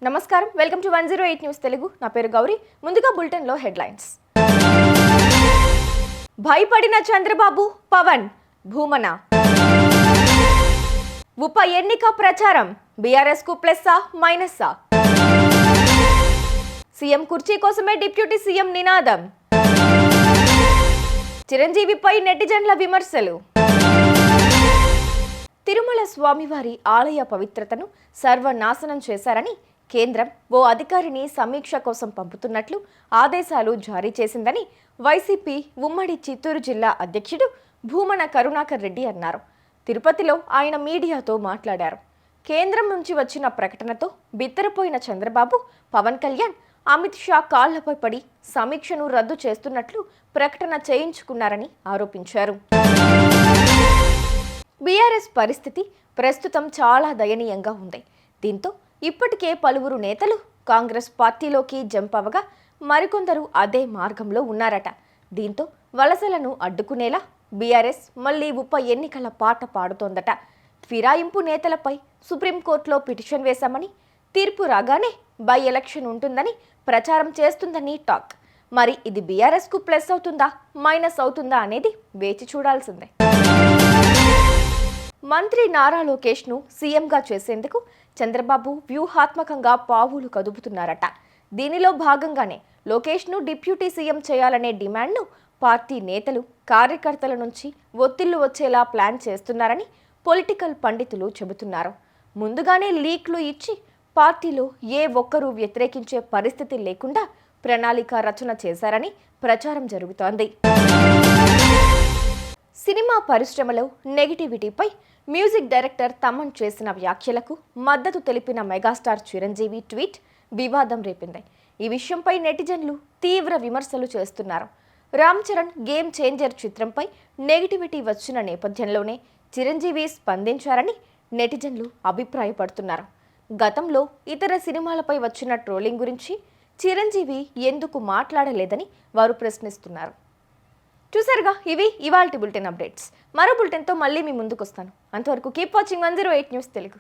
నమస్కారం, welcome to 108 news Telugu. నా పేరు గౌరీ. ముందుగా బులెటిన్ లో హెడ్లైన్స్. భయపడిన చంద్రబాబు, పవన్ భూమన. ఉప ఎన్నిక ప్రచారం బీఆర్ఎస్ కు ప్లస్సా మైనస్సా? సీఎం కుర్చీ కోసమే డిప్యూటీ సీఎం నినాదం. చిరంజీవిపై నెటిజన్ల విమర్శలు. తిరుమల స్వామివారి ఆలయ పవిత్రతను సర్వనాశనం చేశారని కేంద్రం ఓ అధికారిని సమీక్ష కోసం పంపుతున్నట్లు ఆదేశాలు జారీ చేసిందని వైసీపీ ఉమ్మడి చిత్తూరు జిల్లా అధ్యక్షుడు భూమన కరుణాకర్ రెడ్డి అన్నారు. తిరుపతిలో ఆయన మీడియాతో మాట్లాడారు. కేంద్రం నుంచి వచ్చిన ప్రకటనతో బిత్తరపోయిన చంద్రబాబు, పవన్ కళ్యాణ్, అమిత్ షా కాళ్లపై పడి సమీక్షను రద్దు చేస్తున్నట్లు ప్రకటన చేయించుకున్నారని ఆరోపించారు. బీఆర్ఎస్ పరిస్థితి ప్రస్తుతం చాలా దయనీయంగా ఉంది. దీంతో ఇప్పటికే పలువురు నేతలు కాంగ్రెస్ పార్టీలోకి జంప్ అవగా మరికొందరు అదే మార్గంలో ఉన్నారట. దీంతో వలసలను అడ్డుకునేలా బీఆర్ఎస్ మళ్లీ ఉప ఎన్నికల పాట పాడుతోందట. ఫిరాయింపు నేతలపై సుప్రీంకోర్టులో పిటిషన్ వేశామని, తీర్పు రాగానే బై ఎలక్షన్ ఉంటుందని ప్రచారం చేస్తుందని టాక్. మరి ఇది బీఆర్ఎస్ కు ప్లస్ అవుతుందా మైనస్ అవుతుందా అనేది వేచి చూడాల్సిందే. మంత్రి నారా లోకేష్ ను సీఎంగా చేసేందుకు చంద్రబాబు వ్యూహాత్మకంగా పావులు కదుపుతున్నారట. దీనిలో భాగంగానే లోకేష్ ను డిప్యూటీ సీఎం చేయాలనే డిమాండ్ను పార్టీ నేతలు, కార్యకర్తల నుంచి ఒత్తిళ్లు వచ్చేలా ప్లాన్ చేస్తున్నారని పొలిటికల్ పండితులు చెబుతున్నారు. ముందుగానే లీక్లు ఇచ్చి పార్టీలో ఏ ఒక్కరూ వ్యతిరేకించే పరిస్థితి లేకుండా ప్రణాళిక రచన చేశారని ప్రచారం జరుగుతోంది. సినిమా పరిశ్రమలో నెగిటివిటీపై మ్యూజిక్ డైరెక్టర్ తమన్ చేసిన వ్యాఖ్యలకు మద్దతు తెలిపిన మెగాస్టార్ చిరంజీవి ట్వీట్ వివాదం రేపింది. ఈ విషయంపై నెటిజన్లు తీవ్ర విమర్శలు చేస్తున్నారు. రామ్ చరణ్ గేమ్ చేంజర్ చిత్రంపై నెగిటివిటీ వచ్చిన నేపథ్యంలోనే చిరంజీవి స్పందించారని నెటిజన్లు అభిప్రాయపడుతున్నారు. గతంలో ఇతర సినిమాలపై వచ్చిన ట్రోలింగ్ గురించి చిరంజీవి ఎందుకు మాట్లాడలేదని వారు ప్రశ్నిస్తున్నారు. చూసారుగా, ఇవి ఇవాల్టి బులెటిన్ అప్డేట్స్. మరో బులెటిన్తో మళ్ళీ మీ ముందుకు వస్తాను. అంతవరకు కీప్ వాచింగ్ 108 న్యూస్ తెలుగు.